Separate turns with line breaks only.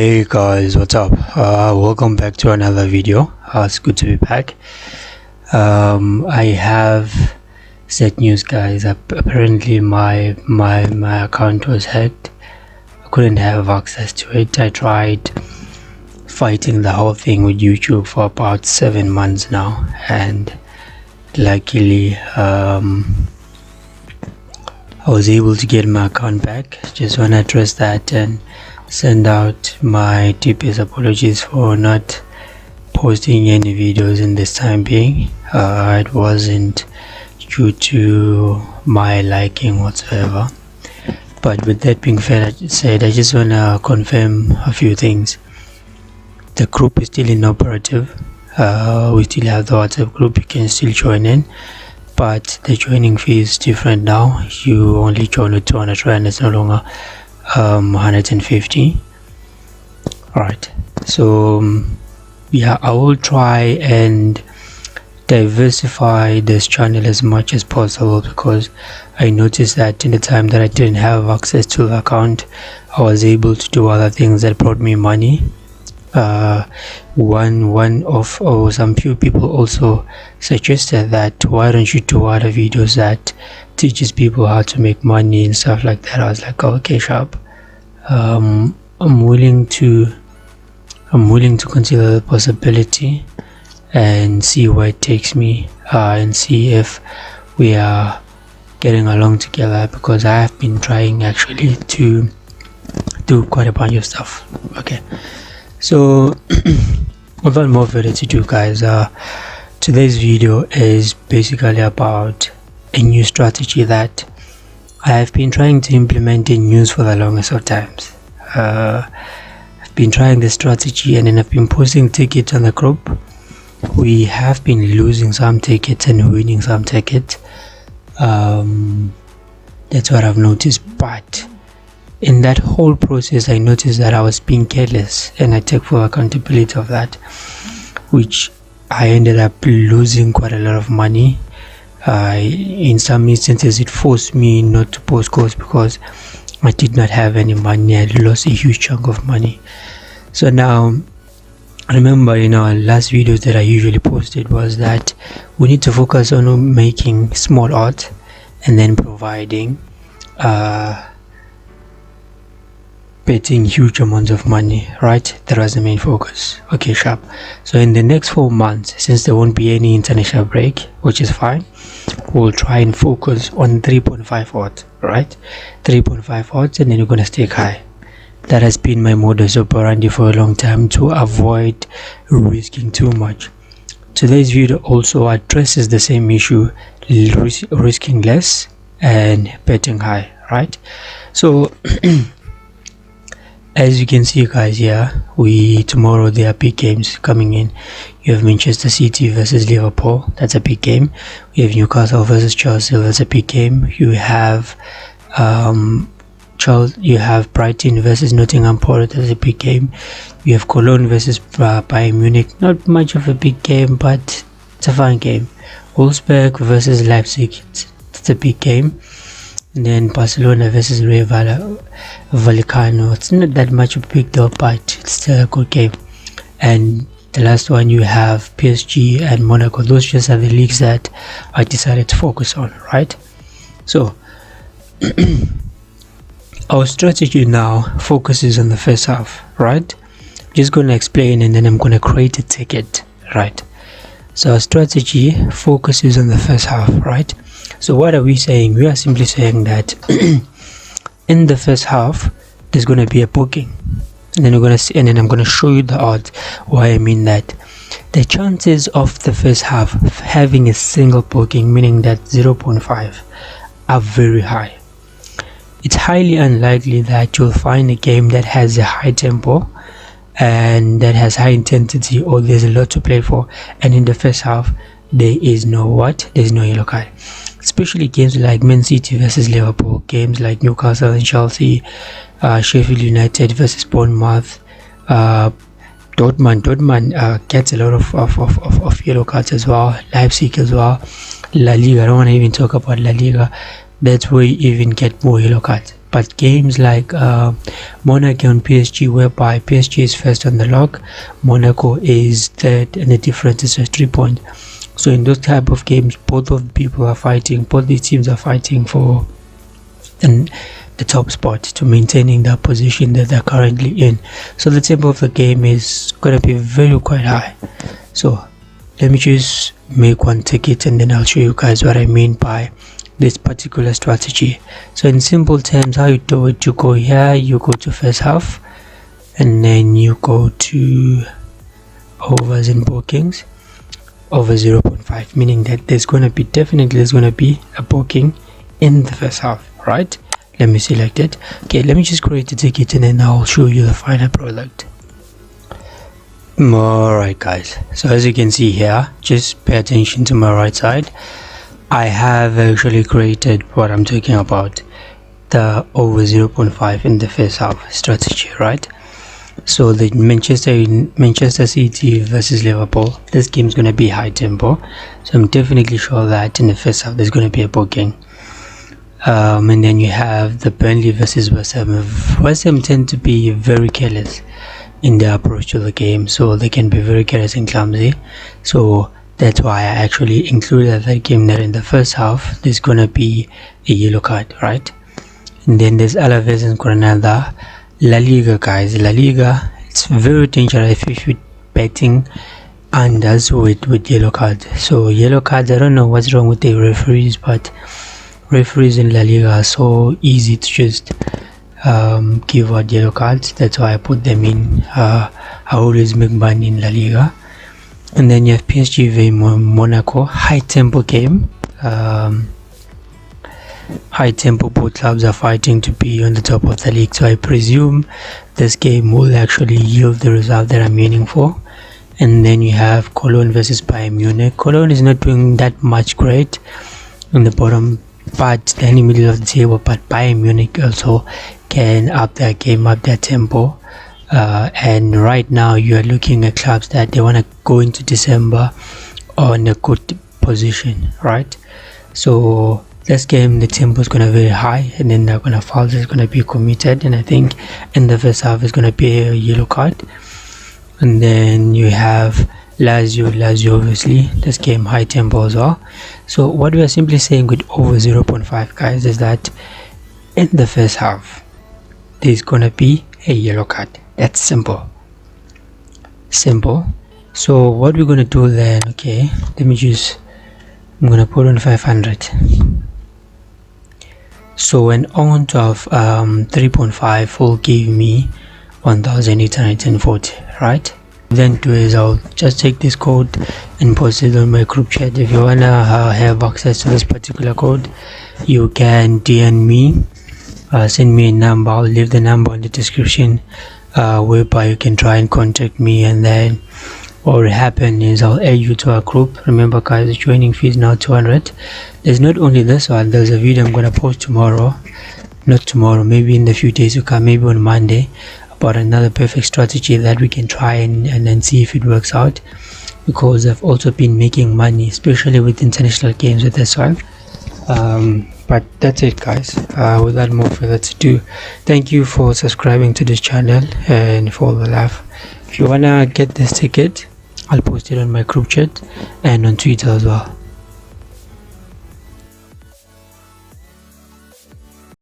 Hey guys, what's up? Welcome back to another video. It's good to be back. I have sad news, guys. Apparently my account was hacked. I couldn't have access to it. I tried fighting the whole thing with YouTube for about 7 months now, and luckily I was able to get my account back. Just want to address that and send out my deepest apologies for not posting any videos in this time being. It wasn't due to my liking whatsoever, but with that being said, I just want to confirm a few things. The group is still inoperative. We still have the WhatsApp group. You can still join in, but the joining fee is different now. You only join with 200 rand. It's no longer 150. all right, so yeah, I will try and diversify this channel as much as possible, because I noticed that in the time that I didn't have access to the account, I was able to do other things that brought me money. Some few people also suggested that why don't you do other videos that teaches people how to make money and stuff like that. I was like, oh, okay, sharp. I'm willing to consider the possibility and see where it takes me, and see if we are getting along together, because I have been trying actually to do quite a bunch of stuff. Okay, so without more further ado, guys, today's video is basically about a new strategy that I have been trying to implement in news for the longest of times. I've been trying this strategy, and then I've been posting tickets on the group. We have been losing some tickets and winning some tickets. That's what I've noticed, but in that whole process I noticed that I was being careless, and I take full accountability of that, which I ended up losing quite a lot of money. In some instances it forced me not to post calls because I did not have any money. I lost a huge chunk of money. So now, remember, in our last videos that I usually posted was that we need to focus on making small art and then providing betting huge amounts of money, right? That was the main focus. Okay, sharp. So in the next 4 months, since there won't be any international break, which is fine, we'll try and focus on 3.5 odds, right? 3.5 odds, and then you're gonna stake high. That has been my modus operandi for a long time, to avoid risking too much. Today's video also addresses the same issue, risking less and betting high, right? So as you can see, guys, here tomorrow there are big games coming in. You have Manchester City versus Liverpool, that's a big game. We have Newcastle versus Chelsea, that's a big game. You have Brighton versus Nottingham Forest, that's a big game. You have Cologne versus Bayern Munich, not much of a big game, but it's a fun game. Wolfsburg versus Leipzig, it's a big game. And then Barcelona versus Rayo Vallecano, it's not that much of a big deal, but it's still a good game. And the last one, you have PSG and Monaco. Those just are the leagues that I decided to focus on, right? So our strategy now focuses on the first half, right? I'm just going to explain, and then I'm going to create a ticket, right? So our strategy focuses on the first half, right? So what are we saying? We are simply saying that in the first half there's going to be a booking, and then I'm going to show you the odds. Why I mean that, the chances of the first half having a single booking, meaning that 0.5, are very high. It's highly unlikely that you'll find a game that has a high tempo and that has high intensity, or there's a lot to play for, and in the first half there is no yellow card. Especially games like Man City versus Liverpool, games like Newcastle and Chelsea, Sheffield United versus Bournemouth, Dortmund gets a lot of yellow cards as well. Leipzig as well. La Liga, I don't want to even talk about La Liga. That's where you even get more yellow cards. but games like Monaco and PSG, whereby PSG is first on the log, Monaco is third, and the difference is just 3 points. So in those type of games, both these teams are fighting for the top spot, to maintaining the position that they're currently in. So the tempo of the game is going to be quite high. So let me just make one ticket and then I'll show you guys what I mean by this particular strategy. So in simple terms, how you do it, you go here, you go to first half, and then you go to overs and bookings over 0.5, meaning that there's going to be a booking in the first half, right? Let me select it. Okay, let me just create a ticket and then I'll show you the final product. Alright guys, so as you can see here, just pay attention to my right side. I have actually created what I'm talking about, the over 0.5 in the first half strategy, right? So the Manchester City versus Liverpool, this game is going to be high tempo, so I'm definitely sure that in the first half there's going to be a booking. And then you have the Burnley versus West Ham. West Ham tend to be very careless in their approach to the game, so they can be very careless and clumsy. So that's why I actually included that game, that in the first half there's gonna be a yellow card, right? And then there's Alaves and Granada. La Liga, guys, La Liga, it's very dangerous if you're betting unders with yellow cards. So yellow cards, I don't know what's wrong with the referees, but referees in La Liga are so easy to just give out yellow cards. That's why I put them in. I always make money in La Liga. And then you have PSG v Monaco, high tempo game. High tempo, both clubs are fighting to be on the top of the league, so I presume this game will actually yield the result that I'm aiming for. And then you have Cologne versus Bayern Munich. Cologne is not doing that much great in the bottom, but they're in the middle of the table, but Bayern Munich also can up their game, up their tempo. And right now you are looking at clubs that they want to go into December on a good position, right? So this game, the tempo is going to be very high, and then they're going to fouls is going to be committed, and I think in the first half is going to be a yellow card. And then you have Lazio obviously, this game high tempo as well. So what we are simply saying with over 0.5, guys, is that in the first half there's gonna be a yellow card. That's simple. So what we're gonna do then, okay, I'm gonna put on 500. So an amount of 3.5 will give me 1840, right? Then do is I'll just take this code and post it on my group chat. If you wanna have access to this particular code, you can DM me, send me a number. I'll leave the number in the description, whereby you can try and contact me, and then what will happen is I'll add you to our group. Remember guys, the joining fee is now 200. There's not only this one, there's a video I'm gonna post tomorrow, not tomorrow, maybe in the few days to come, maybe on Monday, about another perfect strategy that we can try and then see if it works out, because I've also been making money, especially with international games with this one. But that's it guys, without more further ado, thank you for subscribing to this channel and for the love. If you wanna get this ticket, I'll post it on my group chat and on Twitter as well.